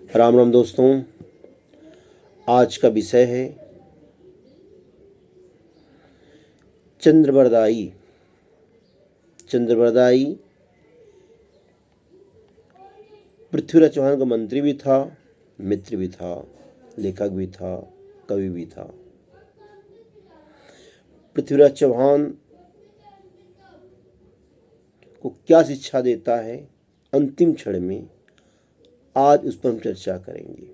राम राम दोस्तों। आज का विषय है चंद्रबरदाई। चंद्रबरदाई पृथ्वीराज चौहान का मंत्री भी था, मित्र भी था, लेखक भी था, कवि भी था। पृथ्वीराज चौहान को क्या शिक्षा देता है अंतिम क्षण में, आज उस पर हम चर्चा करेंगे।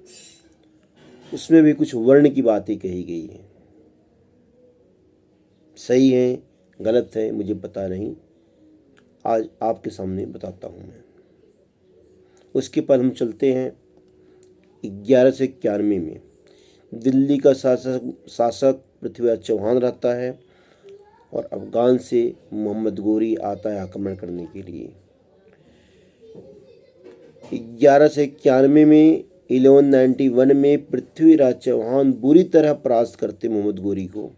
उसमें भी कुछ वर्ण की बातें कही गई हैं, सही है गलत है मुझे पता नहीं, आज आपके सामने बताता हूँ मैं। उसके पर हम चलते हैं 1191 में। दिल्ली का शासक पृथ्वीराज चौहान रहता है और अफगान से मोहम्मद गोरी आता है आक्रमण करने के लिए। 1191 में 1191 में पृथ्वीराज चौहान बुरी तरह परास्त करते मोहम्मद गोरी को,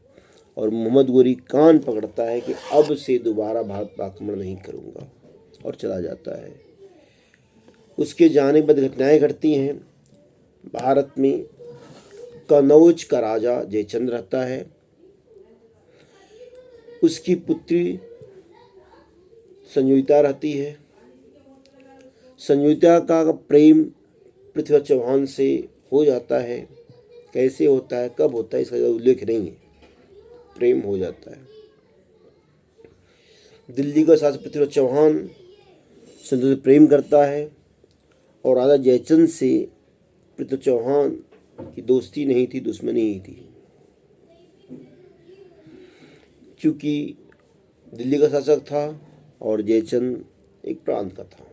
और मोहम्मद गोरी कान पकड़ता है कि अब से दोबारा भारत पर आक्रमण नहीं करूँगा, और चला जाता है। उसके जाने के बाद घटनाएं घटती हैं। भारत में कनौज का राजा जयचंद रहता है। उसकी पुत्री संयोगिता रहती है। संयोगिता का प्रेम पृथ्वीराज चौहान से हो जाता है। कैसे होता है, कब होता है, इसका उल्लेख नहीं है, प्रेम हो जाता है। दिल्ली का शासक पृथ्वीराज चौहान संयोगिता से प्रेम करता है, और राजा जयचंद से पृथ्वीराज चौहान की दोस्ती नहीं थी, दुश्मनी ही थी। क्योंकि दिल्ली का शासक था और जयचंद एक प्रांत का था।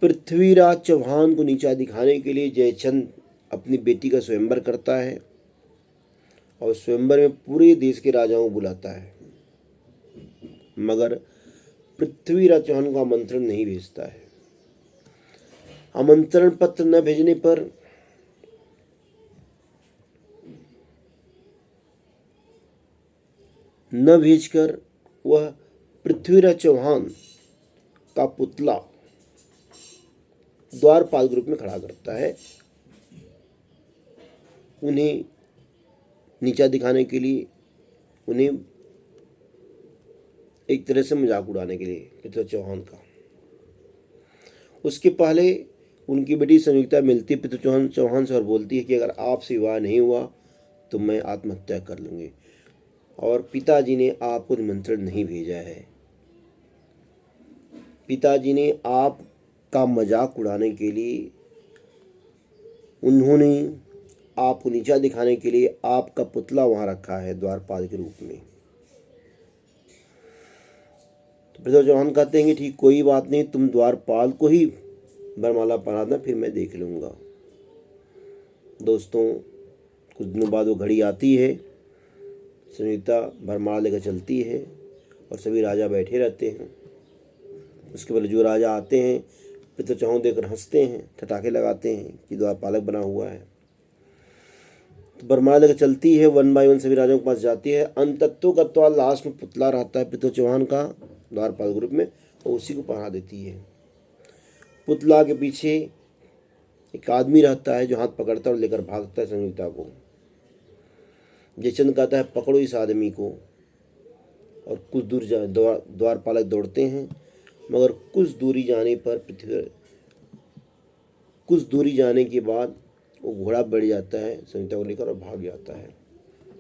पृथ्वीराज चौहान को नीचा दिखाने के लिए जयचंद अपनी बेटी का स्वयंवर करता है, और स्वयंवर में पूरे देश के राजाओं को बुलाता है, मगर पृथ्वीराज चौहान को आमंत्रण नहीं भेजता है। आमंत्रण पत्र न भेजने पर न भेजकर वह पृथ्वीराज चौहान का पुतला द्वारपाल के रूप में खड़ा करता है, उन्हें नीचा दिखाने के लिए, उन्हें एक तरह से मजाक उड़ाने के लिए पृथ्वीराज चौहान का। उसके पहले उनकी बेटी संयुक्ता मिलती पृथ्वीराज चौहान से और बोलती है कि अगर आपसे विवाह नहीं हुआ तो मैं आत्महत्या कर लूँगी, और पिताजी ने आपको निमंत्रण नहीं भेजा है। पिताजी ने आपका मजाक उड़ाने के लिए, उन्होंने आपको नीचा दिखाने के लिए आपका पुतला वहाँ रखा है द्वारपाल के रूप में। तो पृथ्वीराज चौहान कहते हैं कि ठीक कोई बात नहीं, तुम द्वारपाल को ही वरमाला पहनाना, फिर मैं देख लूँगा। दोस्तों, कुछ दिनों बाद वो घड़ी आती है, संयुक्ता वरमाला लेकर चलती है और सभी राजा बैठे रहते हैं। उसके बाद जो राजा आते हैं पृथ्वीराज चौहान देखकर हंसते हैं, ठटाके लगाते हैं कि द्वारपालक बना हुआ है। तो वरमाला लेकर चलती है, वन बाय वन सभी राजाओं के पास जाती है। अंतत्व का तो लास्ट में पुतला रहता है पृथ्वीराज चौहान का द्वारपाल ग्रुप में, और उसी को पहना देती है। पुतला के पीछे एक आदमी रहता है जो हाथ पकड़ता है और लेकर भागता है संयुक्ता को। जयचंद कहता है पकड़ो इस आदमी को, और कुछ दूर द्वारपालक दौड़ते हैं, मगर कुछ दूरी जाने के बाद वो घोड़ा बढ़ जाता है संयुक्ता को लेकर और भाग जाता है।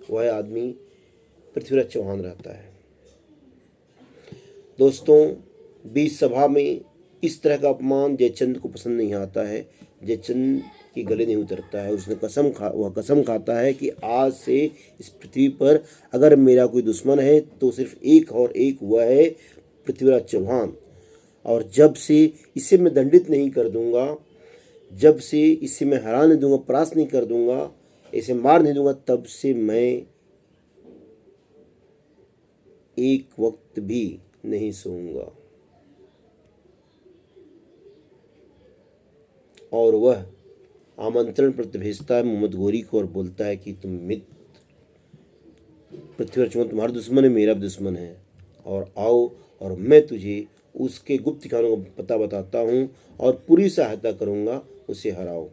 वह आदमी पृथ्वीराज चौहान रहता है। दोस्तों, बीच सभा में इस तरह का अपमान जयचंद को पसंद नहीं आता है। जयचंद के गले नहीं उतरता है। उसने वह कसम खाता है कि आज से इस पृथ्वी पर अगर मेरा कोई दुश्मन है तो सिर्फ एक और एक हुआ है, पृथ्वीराज चौहान। और जब से इसे मैं दंडित नहीं कर दूंगा, जब से इसे मैं हरा नहीं दूंगा, परास्त नहीं कर दूंगा, इसे मार नहीं दूंगा, तब से मैं एक वक्त भी नहीं सोऊंगा। और वह आमंत्रण पत्र भेजता है मोहम्मद गोरी को और बोलता है कि तुम मित्र, पृथ्वीराज चौहान तुम्हारा दुश्मन है, मेरा भी दुश्मन है, और आओ और मैं तुझे उसके गुप्त ठिकानों का पता बताता हूँ और पूरी सहायता करूँगा, उसे हराओ।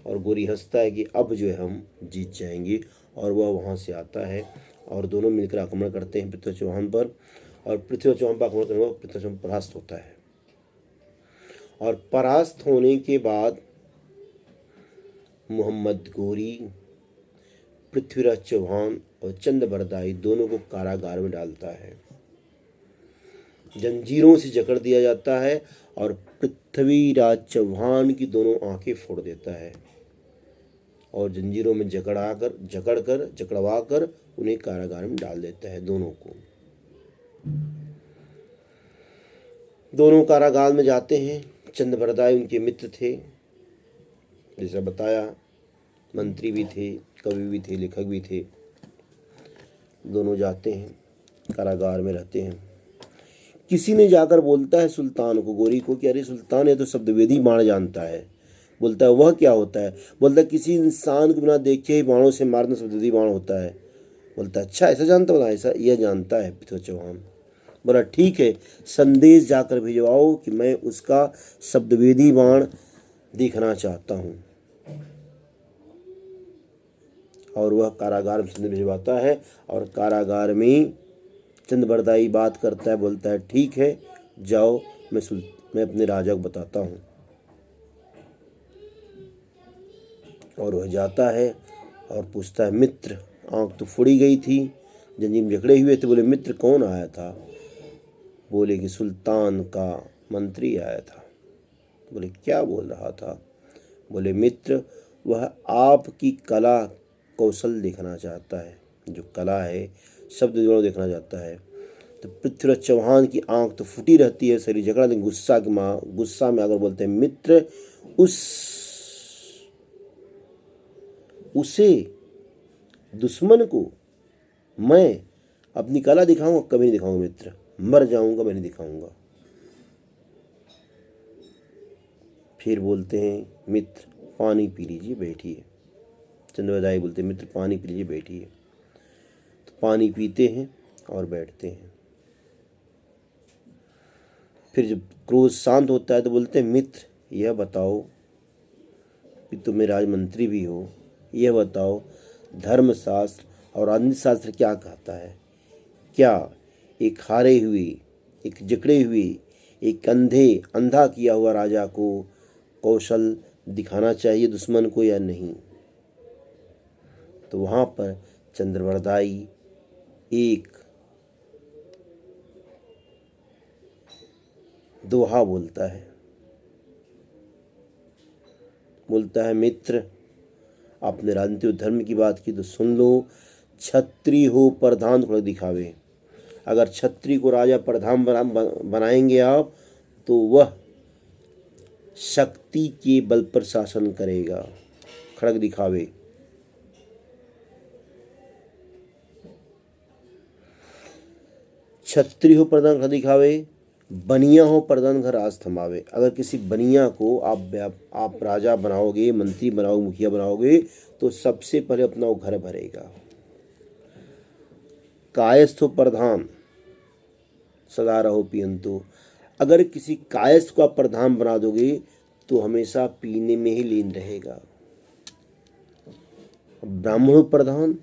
और गोरी हंसता है कि अब जो है हम जीत जाएंगे, और वह वहाँ से आता है और दोनों मिलकर आक्रमण करते हैं पृथ्वी चौहान पर। और पृथ्वी चौहान पर आक्रमण करने पर पृथ्वी चौहान परास्त होता है। और परास्त होने के बाद मोहम्मद गोरी, पृथ्वीराज चौहान और चंद्रबरदाई दोनों को कारागार में डालता है। जंजीरों से जकड़ दिया जाता है और पृथ्वीराज चौहान की दोनों आंखें फोड़ देता है और जंजीरों में जकड़वा कर उन्हें कारागार में डाल देता है। दोनों कारागार में जाते हैं। चंद्रबरदाई उनके मित्र थे, जैसा बताया, मंत्री भी थे, कवि भी थे, लेखक भी थे। दोनों जाते हैं, कारागार में रहते हैं। किसी ने जाकर बोलता है सुल्तान को, गोरी को, कि अरे सुल्तान, ये तो शब्दवेदी बाण जानता है। बोलता है वह क्या होता है? बोलता है किसी इंसान को बिना देखे ही बाणों से मारना शब्दवेदी बाण होता है। बोलता है अच्छा, ऐसा जानता? बोला ऐसा यह जानता है पृथ्वी चौहान। बोला ठीक है, संदेश जाकर भिजवाओ कि मैं उसका शब्दवेदी बाण देखना चाहता हूँ। और वह कारागार में संदेश भिजवाता है और कारागार में चंद्रबरदाई बात करता है, बोलता है ठीक है, जाओ, मैं अपने राजा को बताता हूँ। और वह जाता है और पूछता है मित्र, आँख तो फुड़ी गई थी, जंजीर में जकड़े हुए थे। बोले मित्र कौन आया था? बोले कि सुल्तान का मंत्री आया था। बोले क्या बोल रहा था? बोले मित्र, वह आपकी कला कौशल देखना चाहता है, जो कला है, शब्द जोड़ देखना चाहता है। तो पृथ्वीराज चौहान की आंख तो फूटी रहती है, शरीर जकड़ा, गुस्सा में आकर बोलते हैं मित्र, उसे दुश्मन को मैं अपनी कला दिखाऊंगा? कभी नहीं दिखाऊंगा मित्र, मर जाऊंगा, मैं नहीं दिखाऊंगा। फिर बोलते हैं मित्र पानी पी लीजिए, बैठिए। चंद्रबरदाई बोलते हैं मित्र पानी पी लीजिए, बैठिए। तो पानी पीते हैं और बैठते हैं। फिर जब क्रोध शांत होता है तो बोलते हैं मित्र यह बताओ कि तुम्हें राजमंत्री भी हो, यह बताओ धर्मशास्त्र और राजनीति शास्त्र क्या कहता है? क्या एक हारे हुए, एक जकड़े हुए, एक अंधा किया हुआ राजा को कौशल दिखाना चाहिए दुश्मन को या नहीं? तो वहाँ पर चंद्रबरदाई एक दोहा बोलता है मित्र, आपने राजनीति और धर्म की बात की तो सुन लो, छत्री हो प्रधान थोड़ा दिखावे। अगर छत्री को राजा प्रधान बनाएंगे आप तो वह शक्ति के बल पर शासन करेगा, खड़ग दिखावे। छत्री हो प्रधान खड़ग दिखावे, बनिया हो प्रधान घर राज थमावे। अगर किसी बनिया को आप राजा बनाओगे, मंत्री बनाओगे, मुखिया बनाओगे तो सबसे पहले अपना वो घर भरेगा। कायस्थ हो प्रधान सदा रहो पियंतु। अगर किसी कायस्थ को आप प्रधान बना दोगे तो हमेशा पीने में ही लीन रहेगा। ब्राह्मण प्रधान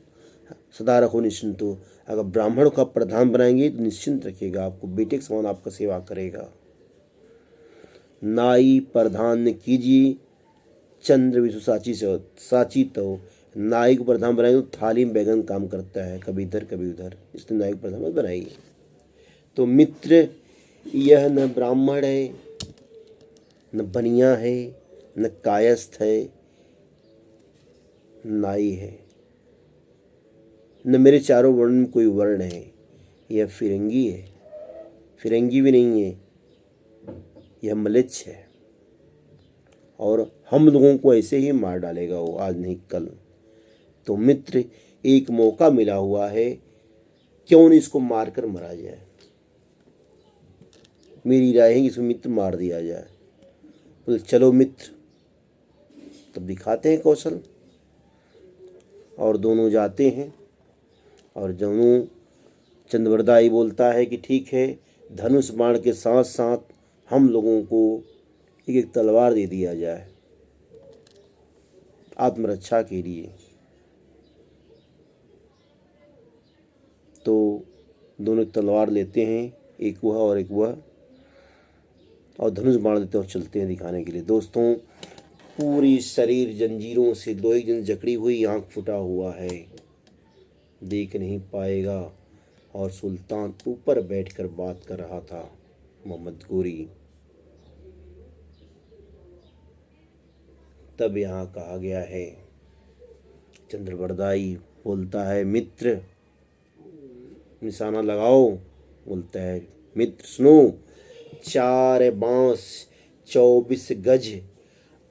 सदा रहो निश्चिंतो। अगर ब्राह्मण को आप प्रधान बनाएंगे तो निश्चिंत रखिएगा, आपको बेटे के समान आपका सेवा करेगा। नाई प्रधान कीजिए चंद्र विश्व साची तो। नाई को प्रधान बनाएंगे तो थाली में बैगन काम करता है, कभी इधर कभी उधर, इसलिए नाई को प्रधान बनाइए। तो मित्र, यह न ब्राह्मण है, न बनिया है, न कायस्थ है, नाई है, न मेरे चारों वर्ण में कोई वर्ण है। यह फिरंगी है, फिरंगी भी नहीं है, यह मलेच्छ है। और हम लोगों को ऐसे ही मार डालेगा वो, आज नहीं कल। तो मित्र, एक मौका मिला हुआ है, क्यों नहीं इसको मारकर मरा जाए? मेरी राय है कि इसको मित्र मार दिया जाए। बोले चलो मित्र, तब दिखाते हैं कौशल। और दोनों जाते हैं और दोनों, चंद्रबरदाई बोलता है कि ठीक है, धनुष बाण के साथ साथ हम लोगों को एक एक तलवार दे दिया जाए आत्मरक्षा के लिए, तो दोनों तलवार लेते हैं, एक वह और एक वह, और धनुष बाण देते हैं और चलते हैं दिखाने के लिए। दोस्तों, पूरी शरीर जंजीरों से लोहे की जकड़ी हुई, आँख फूटा हुआ है, देख नहीं पाएगा, और सुल्तान ऊपर बैठकर बात कर रहा था मोहम्मद गोरी। तब यहाँ कहा गया है, चंद्रबरदाई बोलता है मित्र निशाना लगाओ, बोलता है मित्र सुनो, 4 बांस 24 गज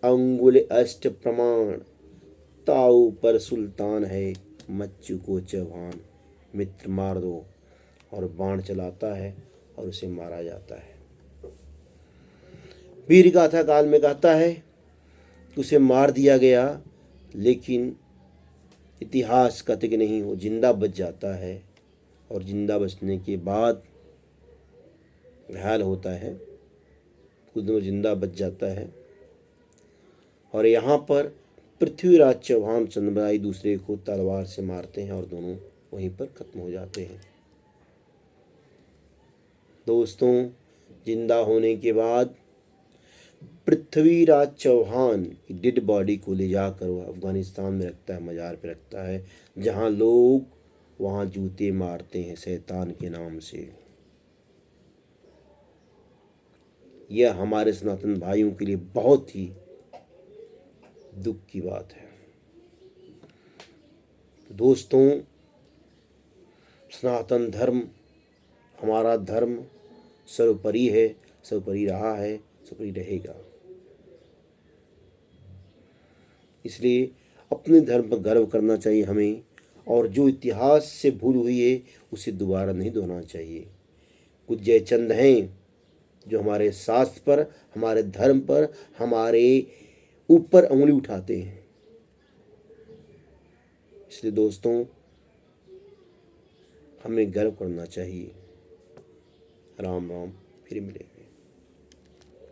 अंगुल अष्ट प्रमाण, ताऊ पर सुल्तान है मच्चू को चौहान, मित्र मार दो। और बाण चलाता है और उसे मारा जाता है। वीर गाथा काल में कहता है उसे मार दिया गया, लेकिन इतिहास कहते कि नहीं, वो जिंदा बच जाता है, और जिंदा बचने के बाद घायल होता है, कुछ दिनों जिंदा बच जाता है। और यहाँ पर पृथ्वीराज चौहान चंद्रबरदाई दूसरे को तलवार से मारते हैं और दोनों वहीं पर खत्म हो जाते हैं। दोस्तों, जिंदा होने के बाद पृथ्वीराज चौहान की डेड बॉडी को ले जाकर वह अफगानिस्तान में रखता है, मज़ार पे रखता है, जहाँ लोग वहाँ जूते मारते हैं शैतान के नाम से। यह हमारे सनातन भाइयों के लिए बहुत ही दुख की बात है। दोस्तों, सनातन धर्म हमारा धर्म सर्वोपरि है, सर्वोपरि रहा है, सर्वोपरि रहेगा। इसलिए अपने धर्म पर गर्व करना चाहिए हमें, और जो इतिहास से भूल हुई है उसे दोबारा नहीं दोहराना चाहिए। कुछ जयचंद हैं जो हमारे शास्त्र पर, हमारे धर्म पर, हमारे ऊपर उंगली उठाते हैं। इसलिए दोस्तों, हमें गर्व करना चाहिए। राम राम, फिर मिलेंगे।